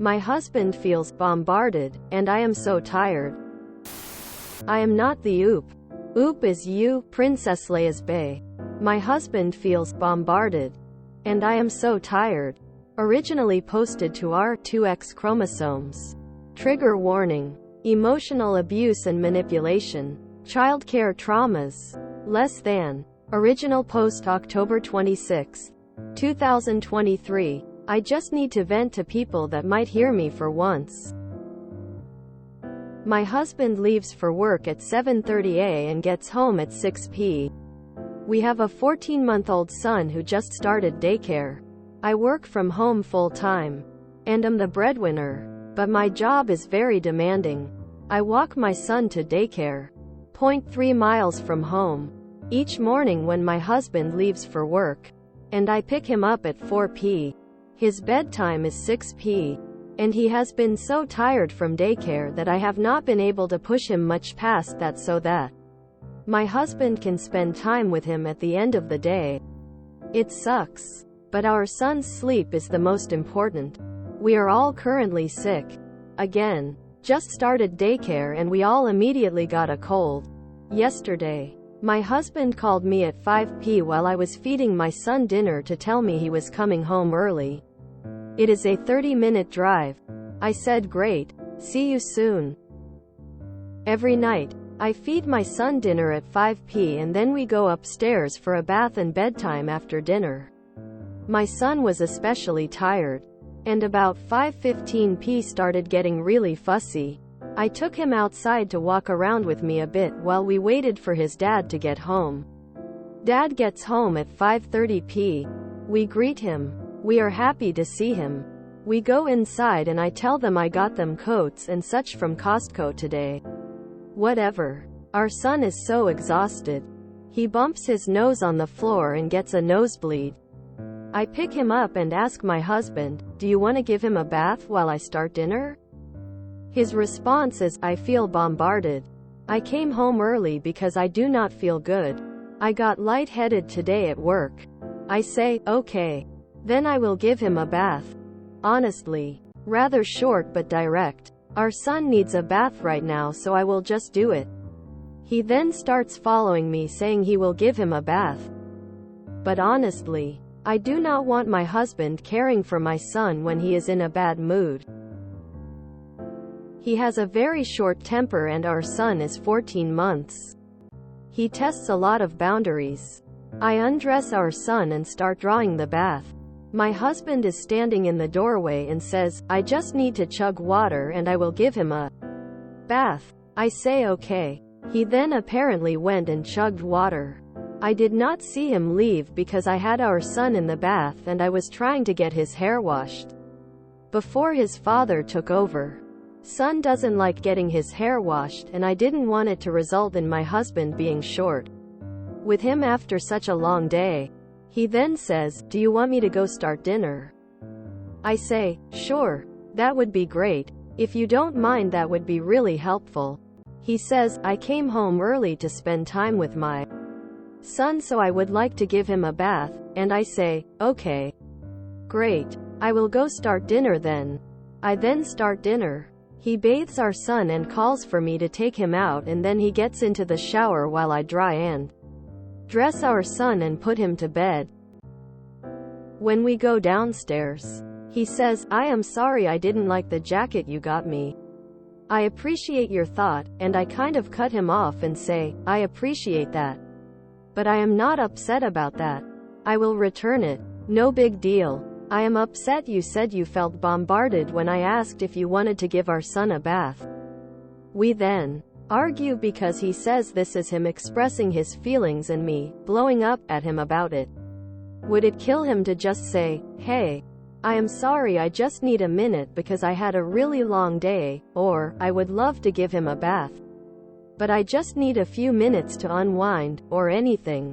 My husband feels bombarded, and I am so tired. I am not the oop. Oop is you, Princess Leia's bae. My husband feels bombarded, and I am so tired. Originally posted to R2X chromosomes. Trigger warning. Emotional abuse and manipulation. Childcare traumas. Less than. Original post October 26, 2023. I just need to vent to people that might hear me for once. My husband leaves for work at 7:30 a.m. and gets home at 6 p.m. We have a 14-month-old son who just started daycare. I work from home full-time, and am the breadwinner, but my job is very demanding. I walk my son to daycare, 0.3 miles from home, each morning when my husband leaves for work, and I pick him up at 4 p.m. His bedtime is 6 p.m. and he has been so tired from daycare that I have not been able to push him much past that so that my husband can spend time with him at the end of the day. It sucks, but our son's sleep is the most important. We are all currently sick. Again. Just started daycare and we all immediately got a cold. Yesterday, my husband called me at 5 p.m. while I was feeding my son dinner to tell me he was coming home early. It is a 30-minute drive. I said great, see you soon. Every night, I feed my son dinner at 5 p.m. and then we go upstairs for a bath and bedtime after dinner. My son was especially tired, and about 5:15 p.m. started getting really fussy. I took him outside to walk around with me a bit while we waited for his dad to get home. Dad gets home at 5:30 p.m. We greet him. We are happy to see him. We go inside and I tell them I got them coats and such from Costco today. Whatever. Our son is so exhausted. He bumps his nose on the floor and gets a nosebleed. I pick him up and ask my husband, do you want to give him a bath while I start dinner? His response is, I feel bombarded. I came home early because I do not feel good. I got lightheaded today at work. I say, okay. Then I will give him a bath. Honestly. Rather short but direct. Our son needs a bath right now, so I will just do it. He then starts following me saying he will give him a bath. But honestly, I do not want my husband caring for my son when he is in a bad mood. He has a very short temper and our son is 14 months. He tests a lot of boundaries. I undress our son and start drawing the bath. My husband is standing in the doorway and says, I just need to chug water and I will give him a bath. I say okay. He then apparently went and chugged water. I did not see him leave because I had our son in the bath and I was trying to get his hair washed before his father took over. Son doesn't like getting his hair washed and I didn't want it to result in my husband being short with him after such a long day. He then says, do you want me to go start dinner? I say, sure, that would be great. If you don't mind, that would be really helpful. He says, I came home early to spend time with my son, so I would like to give him a bath, and I say, okay. Great. I will go start dinner then. I then start dinner. He bathes our son and calls for me to take him out, and then he gets into the shower while I dry and dress our son and put him to bed. When we go downstairs, he says, I am sorry I didn't like the jacket you got me. I appreciate your thought, and I kind of cut him off and say, I appreciate that. But I am not upset about that. I will return it. No big deal. I am upset you said you felt bombarded when I asked if you wanted to give our son a bath. We then argue because he says this is him expressing his feelings and me blowing up at him about it. Would it kill him to just say, hey, I am sorry, I just need a minute because I had a really long day, or, I would love to give him a bath, but I just need a few minutes to unwind, or anything.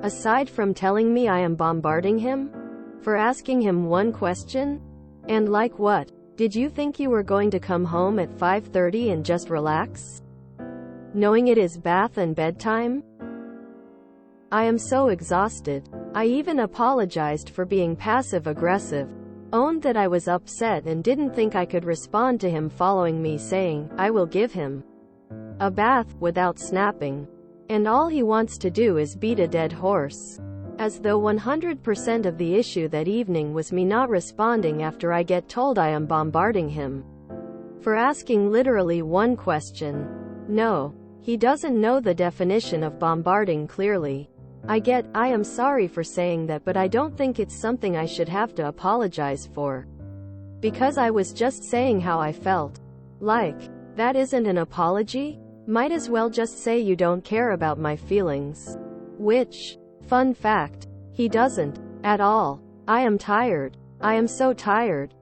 Aside from telling me I am bombarding him for asking him one question? And like what? Did you think you were going to come home at 5:30 and just relax? Knowing it is bath and bedtime? I am so exhausted. I even apologized for being passive-aggressive. Owned that I was upset and didn't think I could respond to him following me saying, I will give him a bath, without snapping. And all he wants to do is beat a dead horse. As though 100% of the issue that evening was me not responding after I get told I am bombarding him for asking literally one question. No. He doesn't know the definition of bombarding clearly. I am sorry for saying that, but I don't think it's something I should have to apologize for. Because I was just saying how I felt. Like, that isn't an apology? Might as well just say you don't care about my feelings. Which, fun fact, he doesn't, at all. I am tired. I am so tired.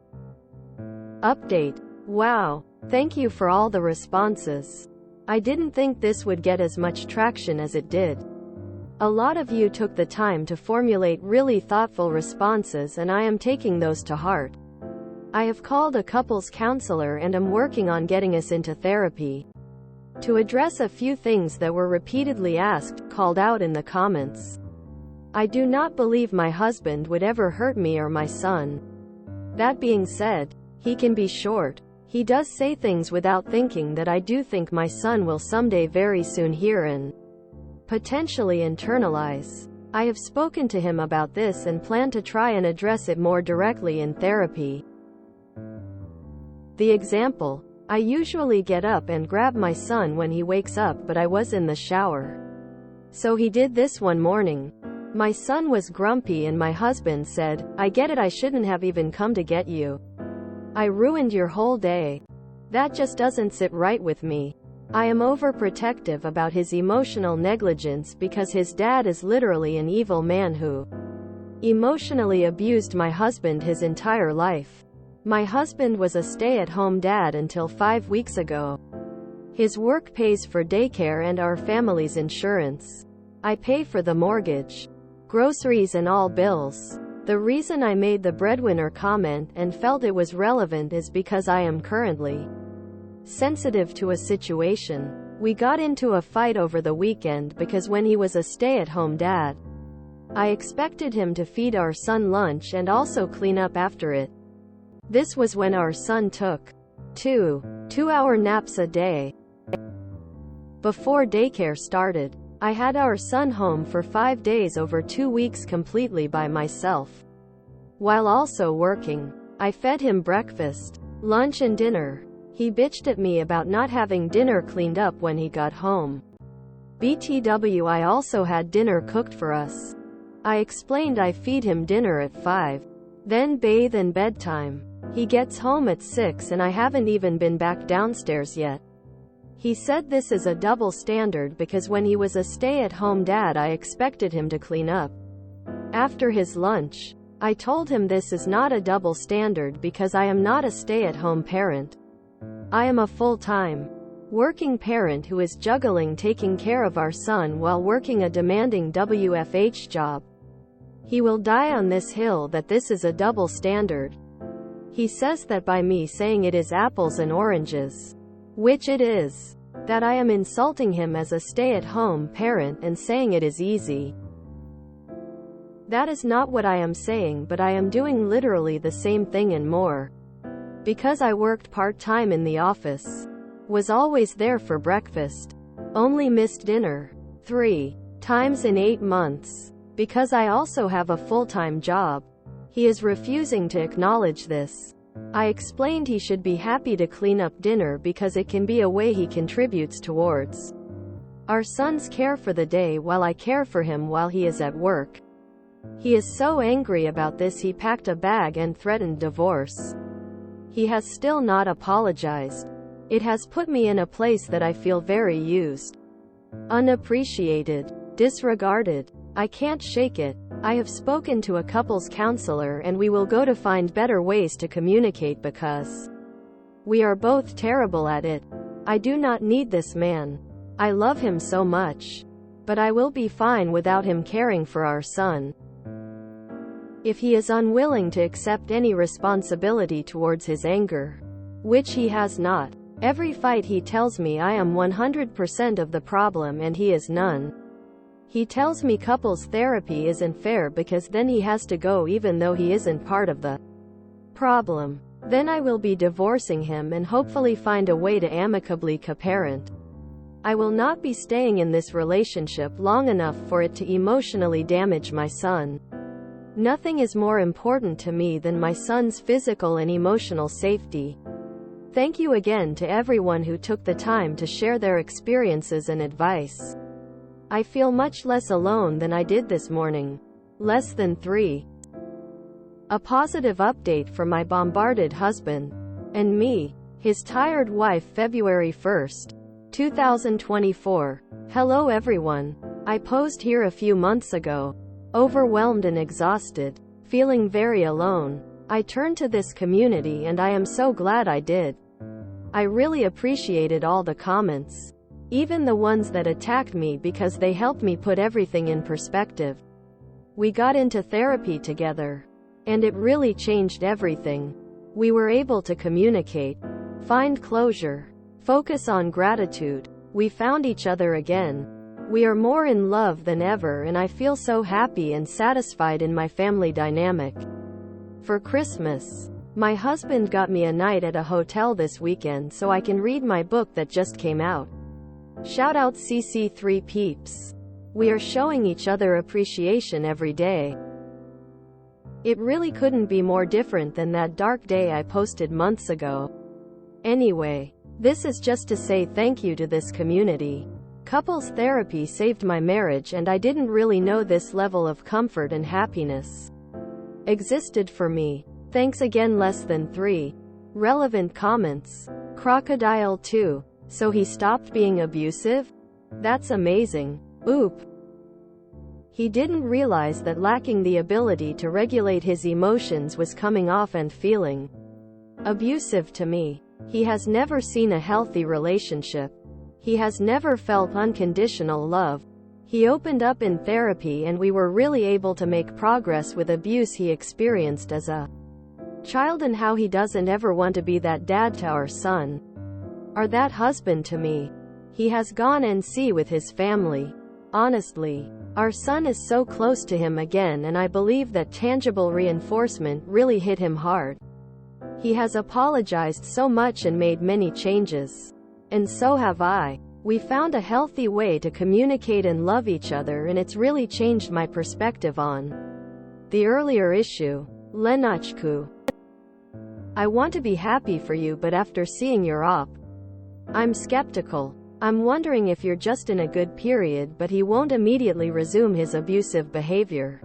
Update. Wow. Thank you for all the responses. I didn't think this would get as much traction as it did. A lot of you took the time to formulate really thoughtful responses, and I am taking those to heart. I have called a couples counselor and am working on getting us into therapy to address a few things that were repeatedly asked, called out in the comments. I do not believe my husband would ever hurt me or my son. That being said, he can be short. He does say things without thinking that I do think my son will someday very soon hear and potentially internalize. I have spoken to him about this and plan to try and address it more directly in therapy. The example. I usually get up and grab my son when he wakes up, but I was in the shower. So he did this one morning. My son was grumpy and my husband said, I get it, I shouldn't have even come to get you. I ruined your whole day. That just doesn't sit right with me. I am overprotective about his emotional negligence because his dad is literally an evil man who emotionally abused my husband his entire life. My husband was a stay-at-home dad until 5 weeks ago. His work pays for daycare and our family's insurance. I pay for the mortgage, groceries and all bills. The reason I made the breadwinner comment and felt it was relevant is because I am currently sensitive to a situation. We got into a fight over the weekend because when he was a stay-at-home dad, I expected him to feed our son lunch and also clean up after it. This was when our son took 2-hour naps a day. Before daycare started, I had our son home for 5 days over 2 weeks completely by myself. While also working, I fed him breakfast, lunch and dinner. He bitched at me about not having dinner cleaned up when he got home. BTW, I also had dinner cooked for us. I explained I feed him dinner at 5, then bathe and bedtime. He gets home at 6 and I haven't even been back downstairs yet. He said this is a double standard because when he was a stay-at-home dad I expected him to clean up after his lunch. I told him this is not a double standard because I am not a stay-at-home parent. I am a full-time working parent who is juggling taking care of our son while working a demanding WFH job. He will die on this hill that this is a double standard. He says that by me saying it is apples and oranges, which it is, that I am insulting him as a stay-at-home parent and saying it is easy. That is not what I am saying, but I am doing literally the same thing and more. Because I worked part-time in the office, was always there for breakfast, only missed dinner 3 times in 8 months. Because I also have a full-time job. He is refusing to acknowledge this. I explained he should be happy to clean up dinner because it can be a way he contributes towards our son's care for the day while I care for him while he is at work. He is so angry about this he packed a bag and threatened divorce. He has still not apologized. It has put me in a place that I feel very used, unappreciated, disregarded. I can't shake it. I have spoken to a couples counselor and we will go to find better ways to communicate because we are both terrible at it. I do not need this man. I love him so much. But I will be fine without him caring for our son. If he is unwilling to accept any responsibility towards his anger, which he has not. Every fight he tells me I am 100% of the problem and he is none. He tells me couples therapy isn't fair because then he has to go even though he isn't part of the problem. Then I will be divorcing him and hopefully find a way to amicably co-parent. I will not be staying in this relationship long enough for it to emotionally damage my son. Nothing is more important to me than my son's physical and emotional safety. Thank you again to everyone who took the time to share their experiences and advice. I feel much less alone than I did this morning. Less than 3. A positive update for my bombarded husband and me. His tired wife, February 1st, 2024. Hello everyone. I posed here a few months ago. Overwhelmed and exhausted. Feeling very alone. I turned to this community and I am so glad I did. I really appreciated all the comments. Even the ones that attacked me because they helped me put everything in perspective. We got into therapy together. And it really changed everything. We were able to communicate, find closure, focus on gratitude. We found each other again. We are more in love than ever and I feel so happy and satisfied in my family dynamic. For Christmas, my husband got me a night at a hotel this weekend so I can read my book that just came out. Shout out CC3 peeps. We are showing each other appreciation every day. It really couldn't be more different than that dark day I posted months ago. Anyway, this is just to say thank you to this community. Couples therapy saved my marriage and I didn't really know this level of comfort and happiness existed for me. Thanks again. Less than 3. Relevant comments. Crocodile 2. So he stopped being abusive? That's amazing. Oop. He didn't realize that lacking the ability to regulate his emotions was coming off and feeling abusive to me. He has never seen a healthy relationship. He has never felt unconditional love. He opened up in therapy and we were really able to make progress with abuse he experienced as a child and how he doesn't ever want to be that dad to our son or that husband to me. He has gone NC with his family. Honestly, our son is so close to him again and I believe that tangible reinforcement really hit him hard. He has apologized so much and made many changes. And so have I. We found a healthy way to communicate and love each other and it's really changed my perspective on the earlier issue. Lenachku. I want to be happy for you but after seeing your op, I'm skeptical. I'm wondering if you're just in a good period but he won't immediately resume his abusive behavior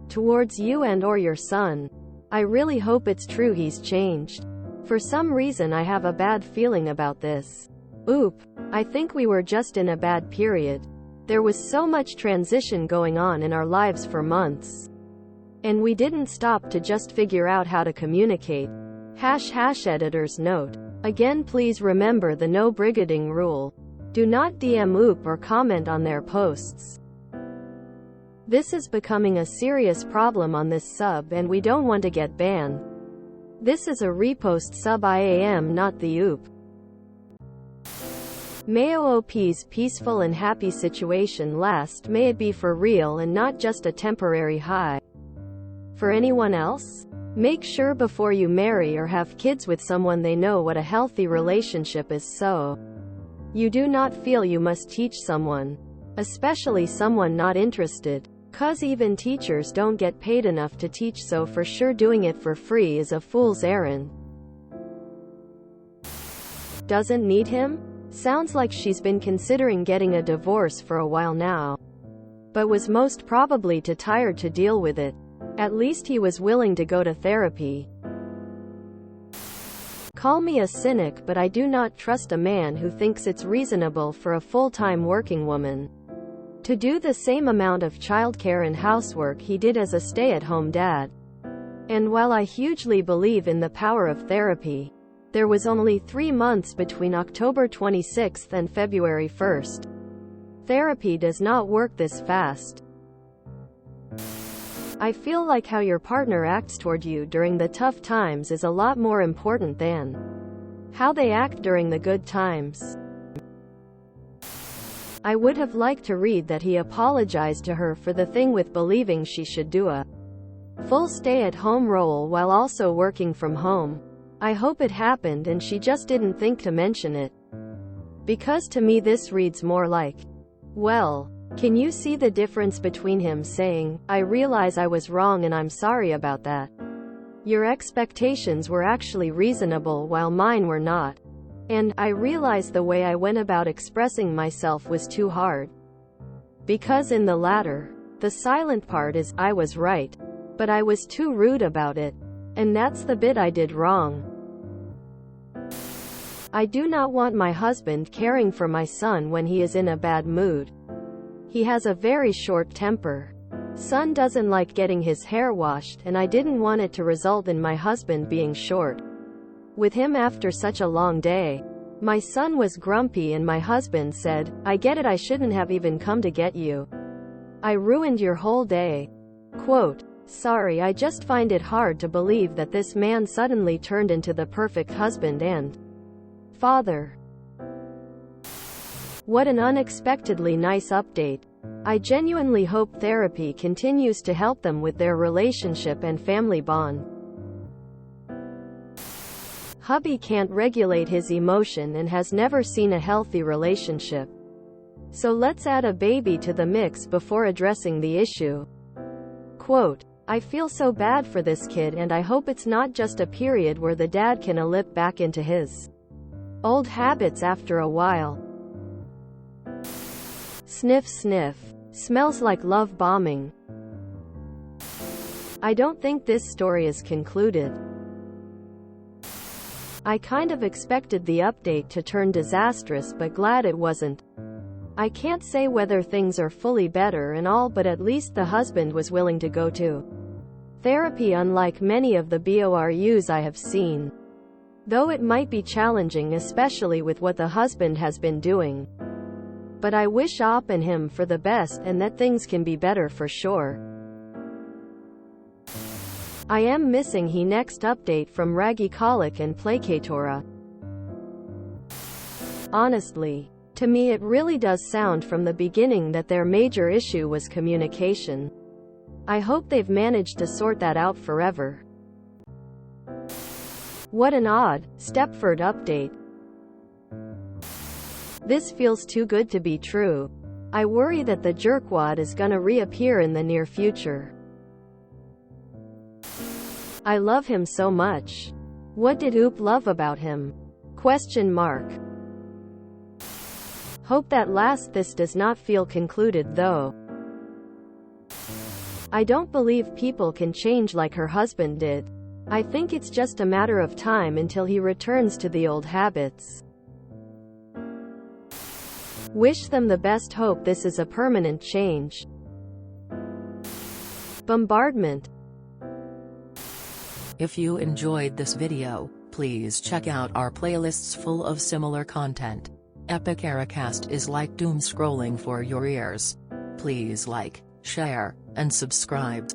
towards you and or your son. I really hope it's true he's changed. For some reason I have a bad feeling about this. Oop. I think we were just in a bad period. There was so much transition going on in our lives for months. And we didn't stop to just figure out how to communicate. # editor's note. Again, please remember the no brigading rule. Do not DM Oop or comment on their posts. This is becoming a serious problem on this sub and we don't want to get banned. This is a repost sub IAM, not the Oop. May OOP's peaceful and happy situation last. May it be for real and not just a temporary high. For anyone else? Make sure before you marry or have kids with someone they know what a healthy relationship is so you do not feel you must teach someone, especially someone not interested. 'Cause even teachers don't get paid enough to teach, so for sure doing it for free is a fool's errand. Doesn't need him? Sounds like she's been considering getting a divorce for a while now, but was most probably too tired to deal with it. At least he was willing to go to therapy. Call me a cynic, but I do not trust a man who thinks it's reasonable for a full-time working woman to do the same amount of childcare and housework he did as a stay-at-home dad. And while I hugely believe in the power of therapy, there was only 3 months between October 26th and February 1st. Therapy does not work this fast. I feel like how your partner acts toward you during the tough times is a lot more important than how they act during the good times. I would have liked to read that he apologized to her for the thing with believing she should do a full stay-at-home role while also working from home. I hope it happened and she just didn't think to mention it. Because to me this reads more like, well, can you see the difference between him saying, I realize I was wrong and I'm sorry about that? Your expectations were actually reasonable while mine were not. And, I realized the way I went about expressing myself was too hard. Because in the latter, the silent part is, I was right. But I was too rude about it. And that's the bit I did wrong. I do not want my husband caring for my son when he is in a bad mood. He has a very short temper. Son doesn't like getting his hair washed and I didn't want it to result in my husband being short with him after such a long day. My son was grumpy and my husband said, I get it, I shouldn't have even come to get you. I ruined your whole day. Quote, sorry, I just find it hard to believe that this man suddenly turned into the perfect husband and father. What an unexpectedly nice update. I genuinely hope therapy continues to help them with their relationship and family bond. Hubby can't regulate his emotion and has never seen a healthy relationship. So let's add a baby to the mix before addressing the issue. Quote, I feel so bad for this kid and I hope it's not just a period where the dad can slip back into his old habits after a while. Sniff sniff. Smells like love bombing. I don't think this story is concluded. I kind of expected the update to turn disastrous but glad it wasn't. I can't say whether things are fully better and all, but at least the husband was willing to go to therapy, unlike many of the BORUs I have seen. Though it might be challenging, especially with what the husband has been doing. But I wish Op and him for the best and that things can be better for sure. I am missing he next update from Raggy Colic and Placatora. Honestly, to me it really does sound from the beginning that their major issue was communication. I hope they've managed to sort that out forever. What an odd Stepford update. This feels too good to be true. I worry that the jerkwad is gonna reappear in the near future. I love him so much. What did Oop love about him? Question mark. Hope that this does not feel concluded though. I don't believe people can change like her husband did. I think it's just a matter of time until he returns to the old habits. Wish them the best, hope this is a permanent change. Bombardment. If you enjoyed this video, please check out our playlists full of similar content. Epic Ericast is like doom scrolling for your ears. Please like, share, and subscribe.